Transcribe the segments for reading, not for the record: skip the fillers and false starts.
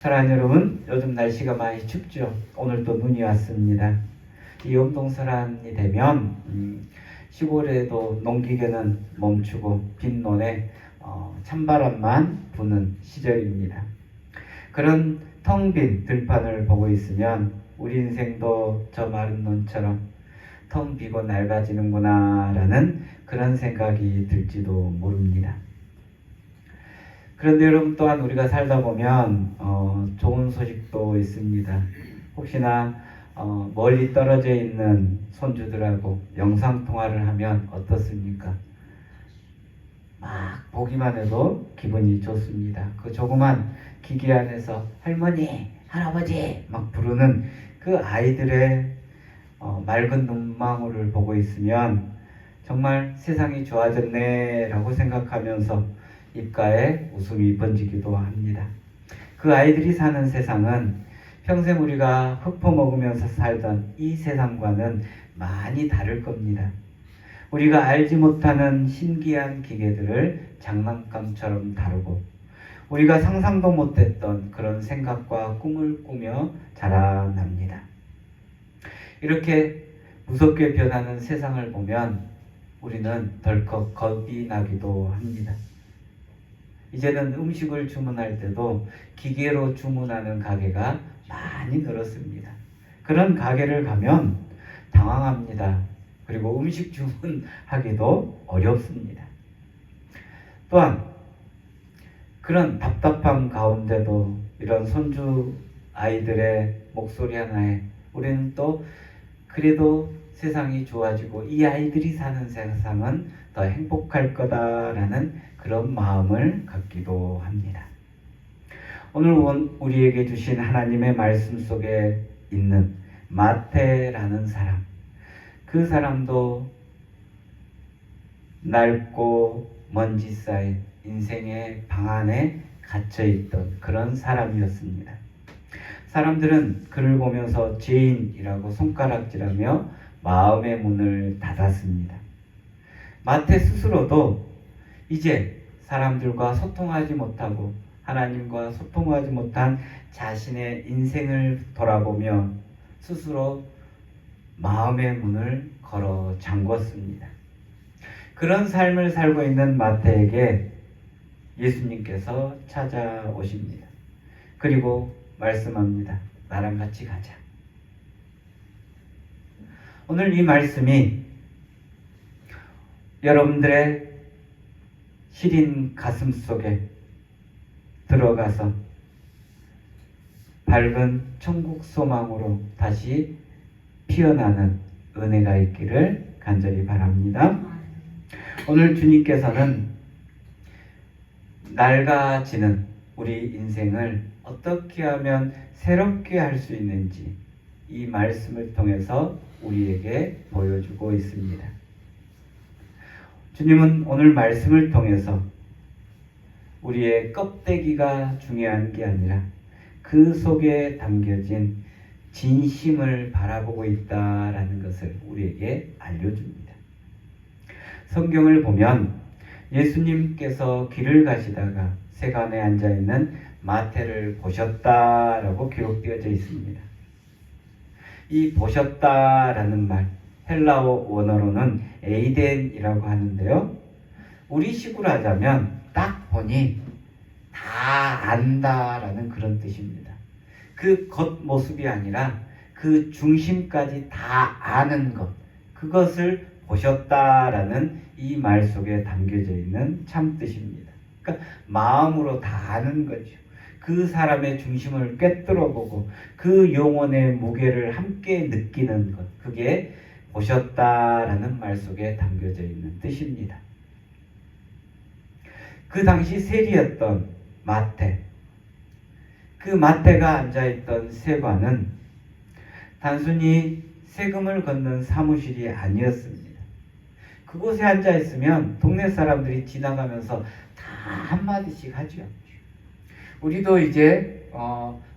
사랑하는 여러분, 요즘 날씨가 많이 춥죠. 오늘 또 눈이 왔습니다. 이 엄동설한이 되면 시골에도 농기계는 멈추고 빈논에 찬바람만 부는 시절입니다. 그런 텅 빈 들판을 보고 있으면 우리 인생도 저 마른 논처럼 텅 비고 낡아지는구나 라는 그런 생각이 들지도 모릅니다. 그런데 여러분, 또한 우리가 살다 보면 좋은 소식도 있습니다. 혹시나 멀리 떨어져 있는 손주들하고 영상통화를 하면 어떻습니까? 막 보기만 해도 기분이 좋습니다. 그 조그만 기계 안에서 할머니, 할아버지 막 부르는 그 아이들의 맑은 눈망울을 보고 있으면 정말 세상이 좋아졌네 라고 생각하면서 입가에 웃음이 번지기도 합니다. 그 아이들이 사는 세상은 평생 우리가 흙퍼먹으면서 살던 이 세상과는 많이 다를 겁니다. 우리가 알지 못하는 신기한 기계들을 장난감처럼 다루고 우리가 상상도 못했던 그런 생각과 꿈을 꾸며 자라납니다. 이렇게 무섭게 변하는 세상을 보면 우리는 덜컥 겁이 나기도 합니다. 이제는 음식을 주문할 때도 기계로 주문하는 가게가 많이 늘었습니다. 그런 가게를 가면 당황합니다. 그리고 음식 주문하기도 어렵습니다. 또한 그런 답답함 가운데도 이런 손주 아이들의 목소리 하나에 우리는 또 그래도 세상이 좋아지고 이 아이들이 사는 세상은 더 행복할 거다라는 그런 마음을 갖기도 합니다. 오늘 우리에게 주신 하나님의 말씀 속에 있는 마태라는 사람, 그 사람도 낡고 먼지 쌓인 인생의 방 안에 갇혀있던 그런 사람이었습니다. 사람들은 그를 보면서 죄인이라고 손가락질하며 마음의 문을 닫았습니다. 마태 스스로도 이제 사람들과 소통하지 못하고 하나님과 소통하지 못한 자신의 인생을 돌아보며 스스로 마음의 문을 걸어 잠궜습니다. 그런 삶을 살고 있는 마태에게 예수님께서 찾아오십니다. 그리고 말씀합니다. 나랑 같이 가자. 오늘 이 말씀이 여러분들의 시린 가슴 속에 들어가서 밝은 천국 소망으로 다시 피어나는 은혜가 있기를 간절히 바랍니다. 오늘 주님께서는 낡아지는 우리 인생을 어떻게 하면 새롭게 할 수 있는지 이 말씀을 통해서 우리에게 보여주고 있습니다. 주님은 오늘 말씀을 통해서 우리의 껍데기가 중요한 게 아니라 그 속에 담겨진 진심을 바라보고 있다라는 것을 우리에게 알려줍니다. 성경을 보면 예수님께서 길을 가시다가 세간에 앉아있는 마태를 보셨다라고 기록되어져 있습니다. 이 보셨다라는 말, 헬라어 원어로는 에이덴이라고 하는데요. 우리식으로 하자면 딱 보니 다 안다라는 그런 뜻입니다. 그 겉모습이 아니라 그 중심까지 다 아는 것, 그것을 보셨다라는 이 말 속에 담겨져 있는 참 뜻입니다. 그러니까 마음으로 다 아는 거죠. 그 사람의 중심을 꿰뚫어 보고 그 영혼의 무게를 함께 느끼는 것, 그게 보셨다라는 말 속에 담겨져 있는 뜻입니다. 그 당시 세리였던 마태, 그 마태가 앉아있던 세관은 단순히 세금을 걷는 사무실이 아니었습니다. 그곳에 앉아있으면 동네 사람들이 지나가면서 다 한마디씩 하죠. 우리도 이제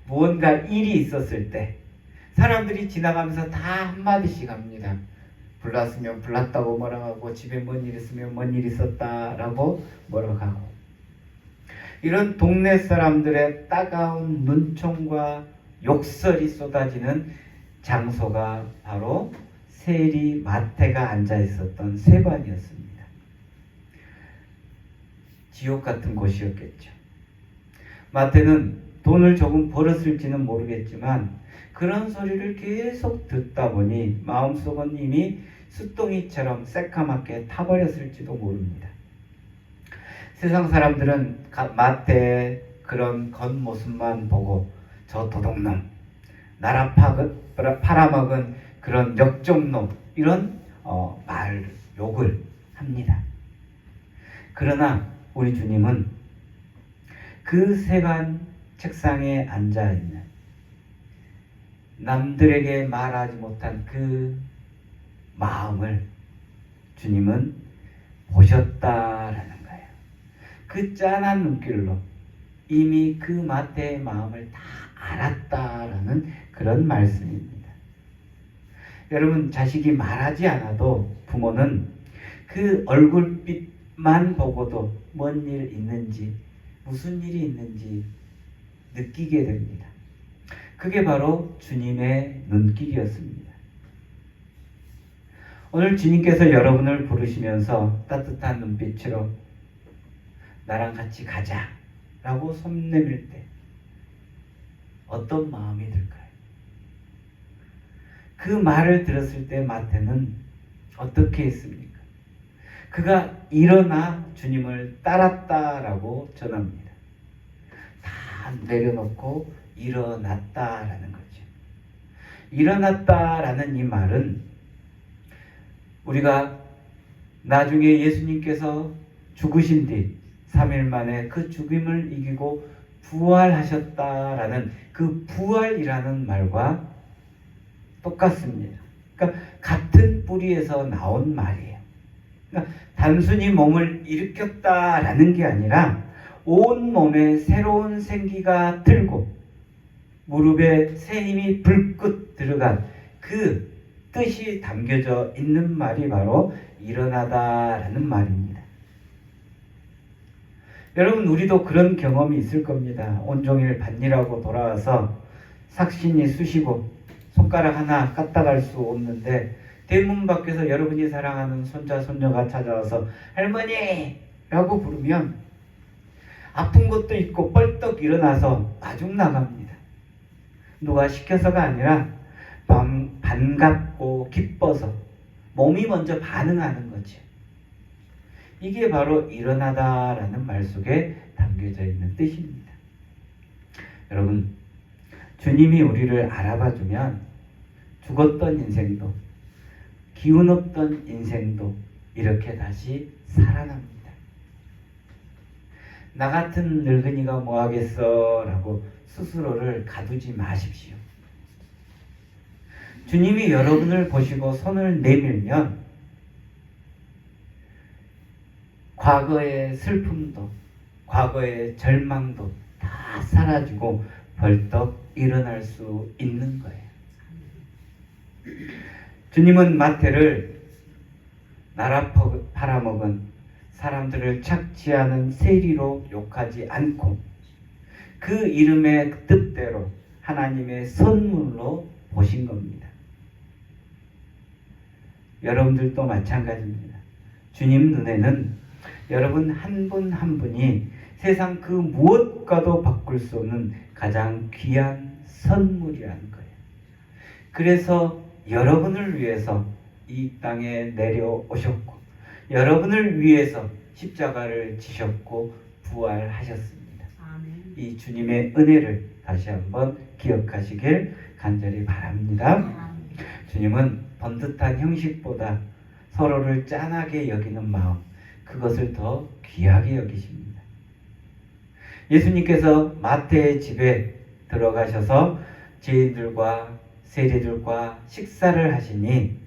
무언가 일이 있었을 때 사람들이 지나가면서 다 한마디씩 합니다. 불났으면 불났다고 뭐라 하고, 집에 뭔 일 있으면 뭔 일 있었다라고 뭐라 하고. 이런 동네 사람들의 따가운 눈총과 욕설이 쏟아지는 장소가 바로 세리 마태가 앉아 있었던 세관이었습니다. 지옥 같은 곳이었겠죠. 마태는 돈을 조금 벌었을지는 모르겠지만 그런 소리를 계속 듣다 보니 마음속은 이미 숫덩이처럼 새까맣게 타버렸을지도 모릅니다. 세상 사람들은 마태의 그런 겉모습만 보고 저 도둑놈, 나라 팔아먹은 그런 역적놈 이런 욕을 합니다. 그러나 우리 주님은 그 세관 책상에 앉아있는 남들에게 말하지 못한 그 마음을 주님은 보셨다라는 거예요. 그 짠한 눈길로 이미 그 마태의 마음을 다 알았다라는 그런 말씀입니다. 여러분, 자식이 말하지 않아도 부모는 그 얼굴빛만 보고도 뭔 일 있는지 무슨 일이 있는지 느끼게 됩니다. 그게 바로 주님의 눈길이었습니다. 오늘 주님께서 여러분을 부르시면서 따뜻한 눈빛으로 나랑 같이 가자 라고 손 내밀 때 어떤 마음이 들까요? 그 말을 들었을 때 마태는 어떻게 했습니까? 그가 일어나 주님을 따랐다라고 전합니다. 다 내려놓고 일어났다라는 거죠. 일어났다라는 이 말은 우리가 나중에 예수님께서 죽으신 뒤 3일 만에 그 죽음을 이기고 부활하셨다라는 그 부활이라는 말과 똑같습니다. 그러니까 같은 뿌리에서 나온 말이에요. 그러니까 단순히 몸을 일으켰다라는 게 아니라 온 몸에 새로운 생기가 들고 무릎에 새 힘이 불끈 들어간 그 뜻이 담겨져 있는 말이 바로 일어나다라는 말입니다. 여러분, 우리도 그런 경험이 있을 겁니다. 온종일 밭일하고 돌아와서 삭신이 쑤시고 손가락 하나 까딱할 수 없는데 대문 밖에서 여러분이 사랑하는 손자 손녀가 찾아와서 할머니! 라고 부르면 아픈 것도 있고 뻘떡 일어나서 마중 나갑니다. 누가 시켜서가 아니라 반갑고 기뻐서 몸이 먼저 반응하는 거죠. 이게 바로 일어나다라는 말 속에 담겨져 있는 뜻입니다. 여러분, 주님이 우리를 알아봐주면 죽었던 인생도 기운 없던 인생도 이렇게 다시 살아납니다. 나 같은 늙은이가 뭐 하겠어 라고 스스로를 가두지 마십시오. 주님이 여러분을 보시고 손을 내밀면 과거의 슬픔도 과거의 절망도 다 사라지고 벌떡 일어날 수 있는 거예요. 주님은 마태를 나라 팔아먹은 사람들을 착취하는 세리로 욕하지 않고 그 이름의 뜻대로 하나님의 선물로 보신 겁니다. 여러분들도 마찬가지입니다. 주님 눈에는 여러분 한 분 한 분이 세상 그 무엇과도 바꿀 수 없는 가장 귀한 선물이라는 거예요. 그래서 여러분을 위해서 이 땅에 내려오셨고 여러분을 위해서 십자가를 지셨고 부활하셨습니다. 아멘. 이 주님의 은혜를 다시 한번 기억하시길 간절히 바랍니다. 아멘. 주님은 번듯한 형식보다 서로를 짠하게 여기는 마음, 그것을 더 귀하게 여기십니다. 예수님께서 마태의 집에 들어가셔서 죄인들과 세리들과 식사를 하시니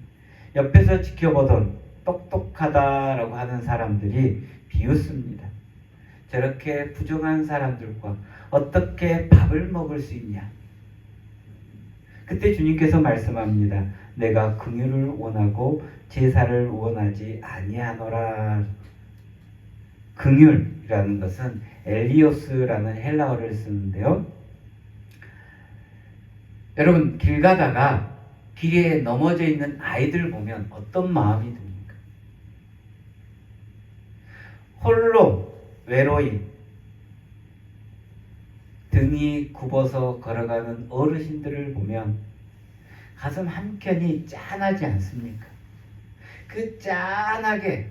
옆에서 지켜보던 똑똑하다라고 하는 사람들이 비웃습니다. 저렇게 부정한 사람들과 어떻게 밥을 먹을 수 있냐? 그때 주님께서 말씀합니다. 내가 긍휼을 원하고 제사를 원하지 아니하노라. 긍휼이라는 것은 엘리오스라는 헬라어를 쓰는데요. 여러분, 길 가다가 길에 넘어져 있는 아이들 보면 어떤 마음이 듭니까? 홀로 외로이 등이 굽어서 걸어가는 어르신들을 보면 가슴 한켠이 짠하지 않습니까? 그 짠하게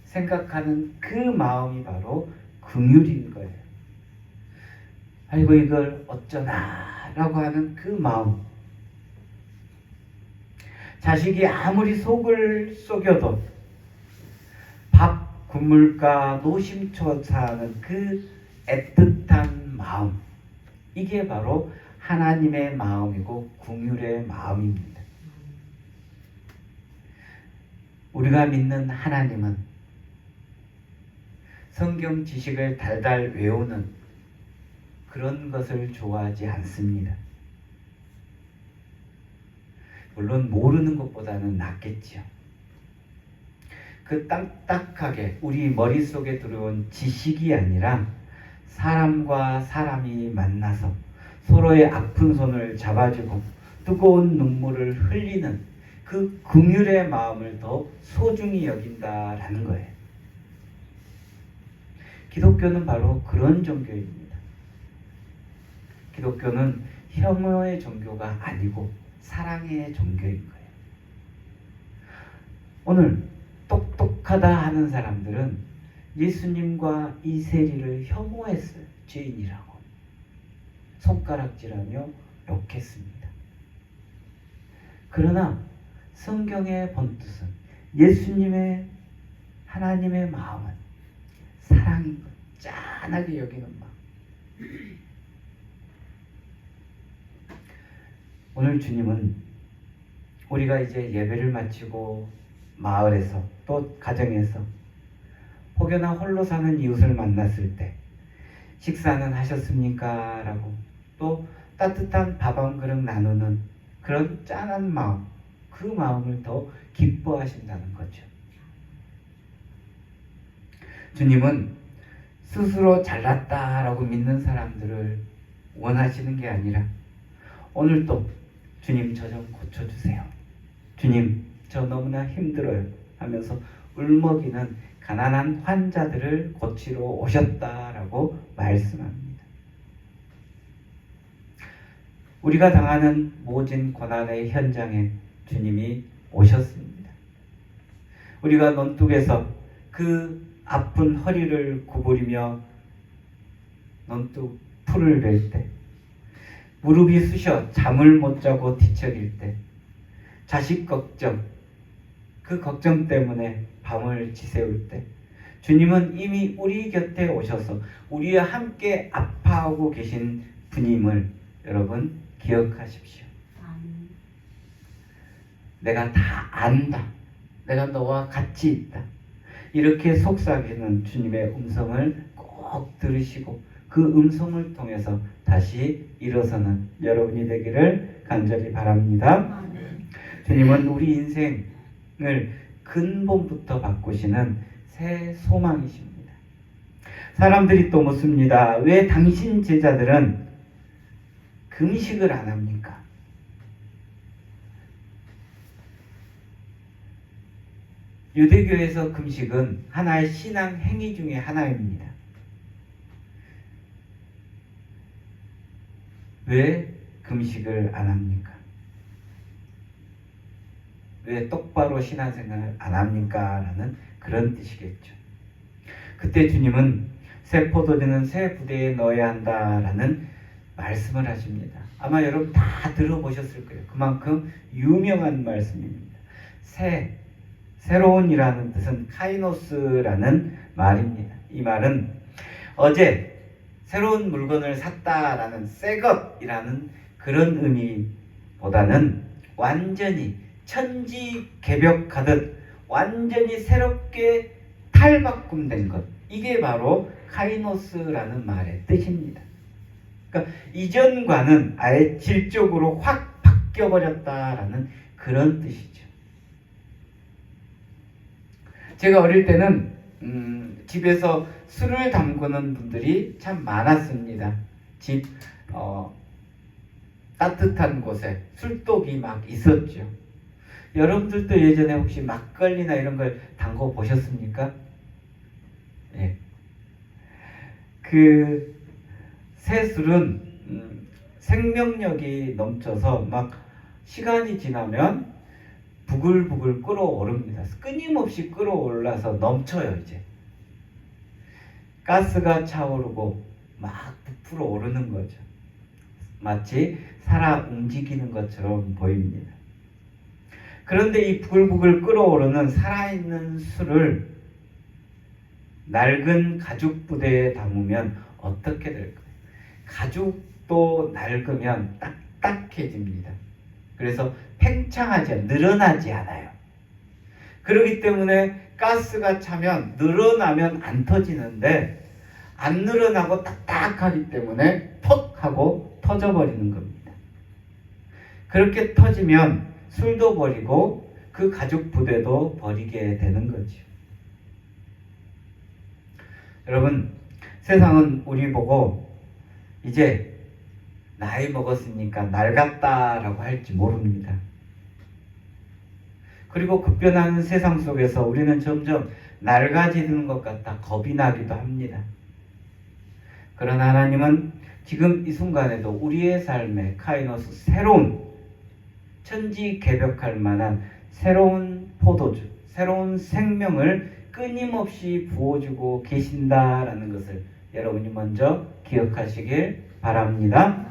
생각하는 그 마음이 바로 긍휼인 거예요. 아이고 이걸 어쩌나 라고 하는 그 마음. 자식이 아무리 속을 썩여도 밥 굶을까 노심초사하는 그 애틋한 마음, 이게 바로 하나님의 마음이고 긍휼의 마음입니다. 우리가 믿는 하나님은 성경 지식을 달달 외우는 그런 것을 좋아하지 않습니다. 물론 모르는 것보다는 낫겠지요. 그 딱딱하게 우리 머릿속에 들어온 지식이 아니라 사람과 사람이 만나서 서로의 아픈 손을 잡아주고 뜨거운 눈물을 흘리는 그 긍휼의 마음을 더 소중히 여긴다라는 거예요. 기독교는 바로 그런 종교입니다. 기독교는 혐오의 종교가 아니고 사랑의 종교인 거예요. 오늘 똑똑하다 하는 사람들은 예수님과 이 세리를 혐오했어요. 죄인이라고. 손가락질하며 욕했습니다. 그러나 성경의 본뜻은 예수님의 하나님의 마음은 사랑인 것, 짠하게 여기는 마음. 오늘 주님은 우리가 이제 예배를 마치고 마을에서 또 가정에서 혹여나 홀로 사는 이웃을 만났을 때 식사는 하셨습니까? 라고 또 따뜻한 밥 한 그릇 나누는 그런 짠한 마음, 그 마음을 더 기뻐하신다는 거죠. 주님은 스스로 잘났다라고 믿는 사람들을 원하시는 게 아니라 오늘도 주님 저 좀 고쳐주세요. 주님 저 너무나 힘들어요 하면서 울먹이는 가난한 환자들을 고치러 오셨다라고 말씀합니다. 우리가 당하는 모진 고난의 현장에 주님이 오셨습니다. 우리가 논둑에서 그 아픈 허리를 구부리며 논둑 풀을 벨 때, 무릎이 쑤셔 잠을 못 자고 뒤척일 때, 자식 걱정, 그 걱정 때문에 밤을 지새울 때 주님은 이미 우리 곁에 오셔서 우리와 함께 아파하고 계신 분임을 여러분 기억하십시오. 내가 다 안다. 내가 너와 같이 있다. 이렇게 속삭이는 주님의 음성을 꼭 들으시고 그 음성을 통해서 다시 일어서는 여러분이 되기를 간절히 바랍니다. 주님은 우리 인생을 근본부터 바꾸시는 새 소망이십니다. 사람들이 또 묻습니다. 왜 당신 제자들은 금식을 안 합니까? 유대교에서 금식은 하나의 신앙 행위 중에 하나입니다. 왜 금식을 안 합니까? 왜 똑바로 신앙생활을 안 합니까? 라는 그런 뜻이겠죠. 그때 주님은 새 포도주는 새 부대에 넣어야 한다라는 말씀을 하십니다. 아마 여러분 다 들어보셨을 거예요. 그만큼 유명한 말씀입니다. 새로운이라는 뜻은 카이노스라는 말입니다. 이 말은 어제 새로운 물건을 샀다라는 새 것이라는 그런 의미보다는 완전히 천지개벽하듯 완전히 새롭게 탈바꿈된 것, 이게 바로 카이노스라는 말의 뜻입니다. 그러니까 이전과는 아예 질적으로 확 바뀌어버렸다라는 그런 뜻이죠. 제가 어릴 때는 집에서 술을 담그는 분들이 참 많았습니다. 집 따뜻한 곳에 술독이 막 있었죠. 여러분들도 예전에 혹시 막걸리나 이런 걸 담궈 보셨습니까? 예. 그 새술은 생명력이 넘쳐서 막 시간이 지나면 부글부글 끓어오릅니다. 끊임없이 끓어올라서 넘쳐요. 이제 가스가 차오르고 막 부풀어 오르는 거죠. 마치 살아 움직이는 것처럼 보입니다. 그런데 이 부글부글 끓어오르는 살아있는 술을 낡은 가죽 부대에 담으면 어떻게 될까요? 가죽도 낡으면 딱딱해집니다. 그래서 팽창하지 늘어나지 않아요. 그렇기 때문에 가스가 차면 늘어나면 안 터지는데 안 늘어나고 딱딱하기 때문에 퍽 하고 터져버리는 겁니다. 그렇게 터지면 술도 버리고 그 가죽 부대도 버리게 되는 거죠. 여러분, 세상은 우리 보고 이제 나이 먹었으니까 낡았다라고 할지 모릅니다. 그리고 급변하는 세상 속에서 우리는 점점 낡아지는 것 같아 겁이 나기도 합니다. 그러나 하나님은 지금 이 순간에도 우리의 삶에 카이노스 새로운 천지개벽할 만한 새로운 포도주, 새로운 생명을 끊임없이 부어주고 계신다라는 것을 여러분이 먼저 기억하시길 바랍니다.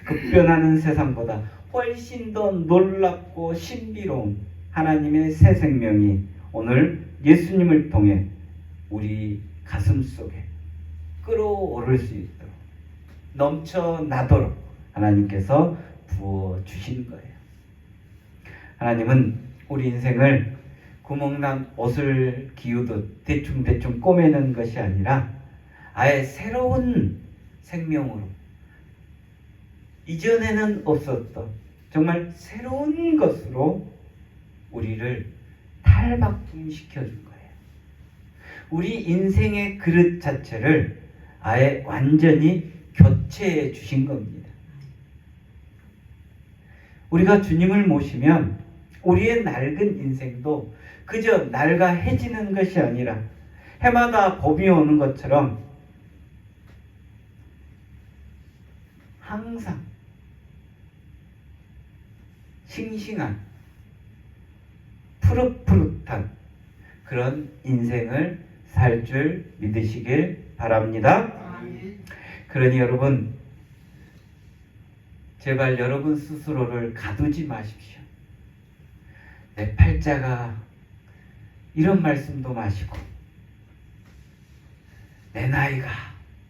급변하는 세상보다 훨씬 더 놀랍고 신비로운 하나님의 새 생명이 오늘 예수님을 통해 우리 가슴 속에 끌어오를 수 있도록 넘쳐나도록 하나님께서 부어주신 거예요. 하나님은 우리 인생을 구멍난 옷을 기우듯 대충대충 꼬매는 것이 아니라 아예 새로운 생명으로 이전에는 없었던 정말 새로운 것으로 우리를 탈바꿈시켜준 거예요. 우리 인생의 그릇 자체를 아예 완전히 교체해 주신 겁니다. 우리가 주님을 모시면 우리의 낡은 인생도 그저 낡아해지는 것이 아니라 해마다 봄이 오는 것처럼 항상 싱싱한 푸릇푸릇한 그런 인생을 살 줄 믿으시길 바랍니다. 그러니 여러분, 제발 여러분 스스로를 가두지 마십시오. 내 팔자가 이런 말씀도 마시고 내 나이가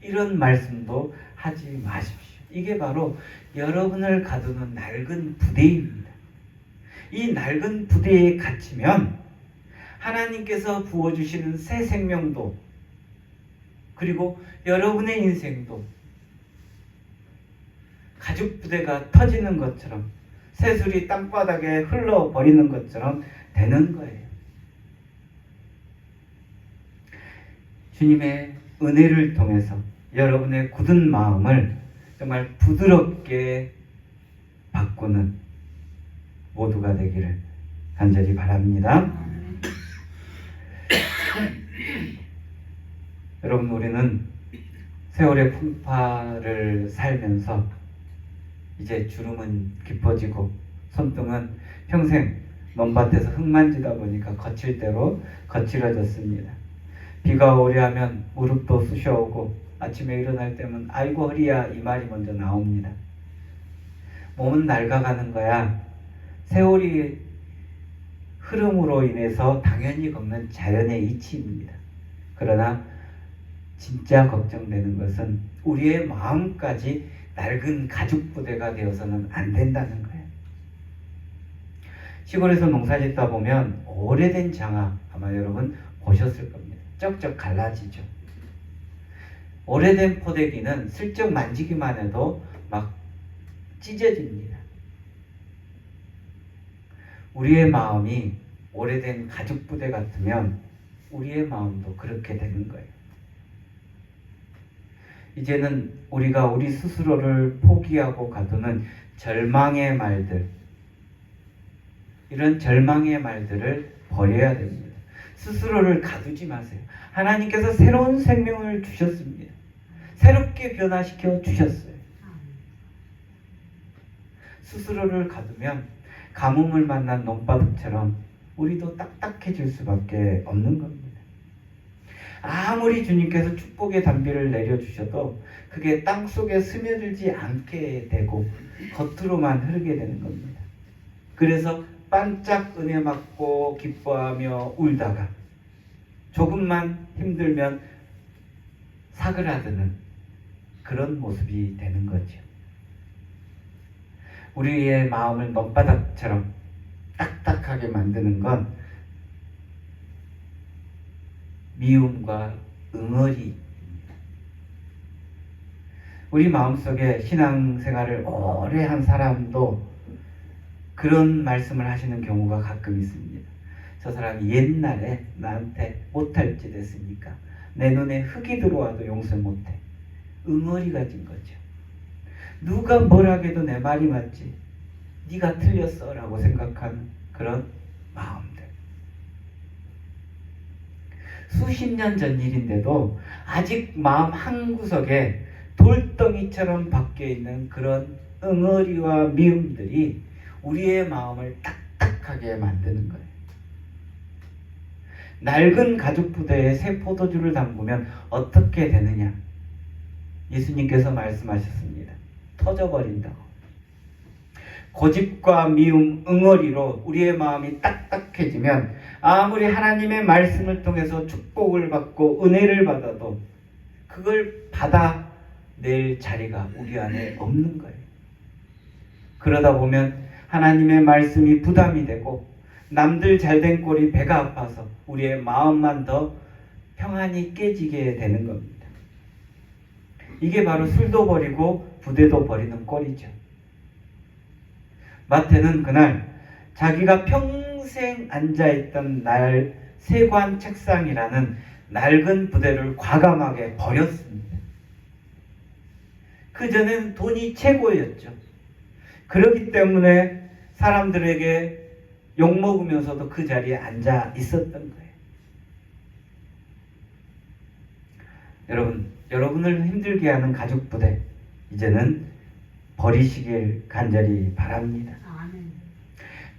이런 말씀도 하지 마십시오. 이게 바로 여러분을 가두는 낡은 부대입니다. 이 낡은 부대에 갇히면 하나님께서 부어주시는 새 생명도 그리고 여러분의 인생도 가죽 부대가 터지는 것처럼 새술이 땅바닥에 흘러버리는 것처럼 되는 거예요. 주님의 은혜를 통해서 여러분의 굳은 마음을 정말 부드럽게 바꾸는 모두가 되기를 간절히 바랍니다. 여러분, 우리는 세월의 풍파를 살면서 이제 주름은 깊어지고 손등은 평생 논밭에서 흙 만지다 보니까 거칠 대로 거칠어졌습니다. 비가 오려 하면 무릎도 쑤셔오고 아침에 일어날 때면 아이고 허리야 이 말이 먼저 나옵니다. 몸은 낡아가는 거야. 세월이 흐름으로 인해서 당연히 겪는 자연의 이치입니다. 그러나 진짜 걱정되는 것은 우리의 마음까지 낡은 가죽 부대가 되어서는 안 된다는 거예요. 시골에서 농사 짓다 보면 오래된 장화 아마 여러분 보셨을 겁니다. 쩍쩍 갈라지죠. 오래된 포대기는 슬쩍 만지기만 해도 막 찢어집니다. 우리의 마음이 오래된 가죽 부대 같으면 우리의 마음도 그렇게 되는 거예요. 이제는 우리가 우리 스스로를 포기하고 가두는 절망의 말들, 이런 절망의 말들을 버려야 됩니다. 스스로를 가두지 마세요. 하나님께서 새로운 생명을 주셨습니다. 새롭게 변화시켜 주셨어요. 스스로를 가두면 가뭄을 만난 논바닥처럼 우리도 딱딱해질 수밖에 없는 겁니다. 아무리 주님께서 축복의 단비를 내려주셔도 그게 땅속에 스며들지 않게 되고 겉으로만 흐르게 되는 겁니다. 그래서 반짝 은혜 맞고 기뻐하며 울다가 조금만 힘들면 사그라드는 그런 모습이 되는 거죠. 우리의 마음을 논바닥처럼 딱딱하게 만드는 건 미움과 응어리. 우리 마음속에 신앙생활을 오래 한 사람도 그런 말씀을 하시는 경우가 가끔 있습니다. 저 사람이 옛날에 나한테 못할 짓 했으니까 내 눈에 흙이 들어와도 용서 못해. 응어리 가진 거죠. 누가 뭘 하게도 내 말이 맞지, 네가 틀렸어 라고 생각하는 그런 마음들. 수십 년 전 일인데도 아직 마음 한구석에 돌덩이처럼 박혀있는 그런 응어리와 미움들이 우리의 마음을 딱딱하게 만드는 거예요. 낡은 가죽부대에 새 포도주를 담그면 어떻게 되느냐? 예수님께서 말씀하셨습니다. 터져버린다고. 고집과 미움, 응어리로 우리의 마음이 딱딱해지면 아무리 하나님의 말씀을 통해서 축복을 받고 은혜를 받아도 그걸 받아낼 자리가 우리 안에 없는 거예요. 그러다 보면 하나님의 말씀이 부담이 되고 남들 잘된 꼴이 배가 아파서 우리의 마음만 더 평안이 깨지게 되는 겁니다. 이게 바로 술도 버리고 부대도 버리는 꼴이죠. 마태는 그날 자기가 평생 앉아있던 세관 책상이라는 낡은 부대를 과감하게 버렸습니다. 그전엔 돈이 최고였죠. 그렇기 때문에 사람들에게 욕먹으면서도 그 자리에 앉아 있었던 거예요. 여러분을 힘들게 하는 가죽 부대, 이제는 버리시길 간절히 바랍니다.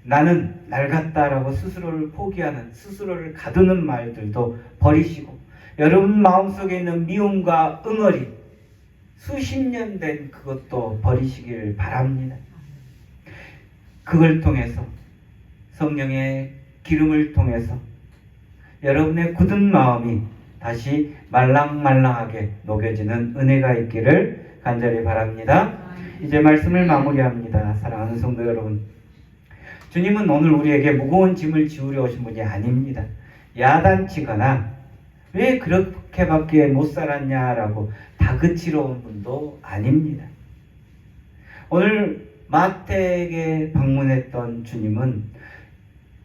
나는 낡았다라고 스스로를 포기하는, 스스로를 가두는 말들도 버리시고, 여러분 마음속에 있는 미움과 응어리, 수십 년 된 그것도 버리시길 바랍니다. 그걸 통해서, 성령의 기름을 통해서 여러분의 굳은 마음이 다시 말랑말랑하게 녹여지는 은혜가 있기를 간절히 바랍니다. 이제 말씀을 마무리합니다. 사랑하는 성도 여러분, 주님은 오늘 우리에게 무거운 짐을 지우려 오신 분이 아닙니다. 야단치거나 왜 그렇게밖에 못 살았냐라고 다그치러 온 분도 아닙니다. 오늘 마태에게 방문했던 주님은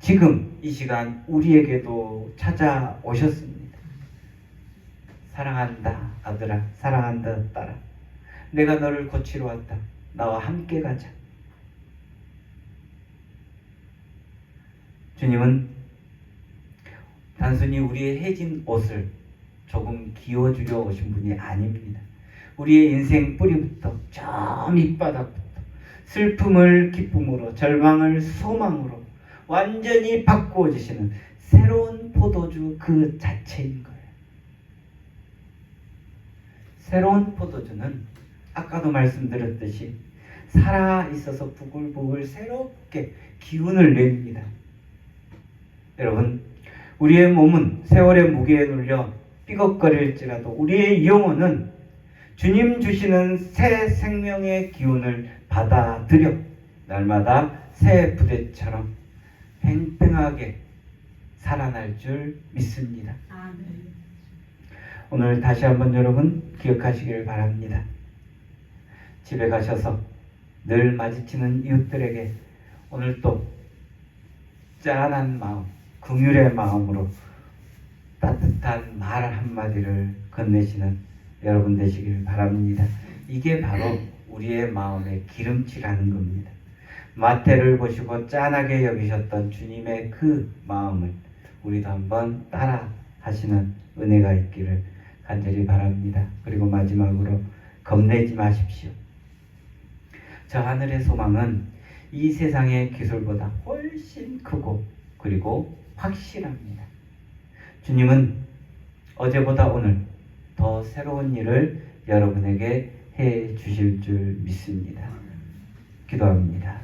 지금 이 시간 우리에게도 찾아오셨습니다. 사랑한다 아들아, 사랑한다 딸아, 내가 너를 고치러 왔다. 나와 함께 가자. 주님은 단순히 우리의 해진 옷을 조금 기워주려 오신 분이 아닙니다. 우리의 인생 뿌리부터 저 밑바닥부터 슬픔을 기쁨으로, 절망을 소망으로 완전히 바꾸어 주시는 새로운 포도주 그 자체인 거예요. 새로운 포도주는 아까도 말씀드렸듯이 살아 있어서 부글부글 새롭게 기운을 냅니다. 여러분, 우리의 몸은 세월의 무게에 눌려 삐걱거릴지라도 우리의 영혼은 주님 주시는 새 생명의 기운을 받아들여 날마다 새 부대처럼 팽팽하게 살아날 줄 믿습니다. 오늘 다시 한번 여러분 기억하시길 바랍니다. 집에 가셔서 늘 마주치는 이웃들에게 오늘 또 짠한 마음, 긍휼의 마음으로 따뜻한 말 한마디를 건네시는 여러분 되시길 바랍니다. 이게 바로 우리의 마음의 기름칠하는 겁니다. 마태를 보시고 짠하게 여기셨던 주님의 그 마음을 우리도 한번 따라 하시는 은혜가 있기를 간절히 바랍니다. 그리고 마지막으로 겁내지 마십시오. 저 하늘의 소망은 이 세상의 기술보다 훨씬 크고 그리고 확실합니다. 주님은 어제보다 오늘 더 새로운 일을 여러분에게 해 주실 줄 믿습니다. 기도합니다.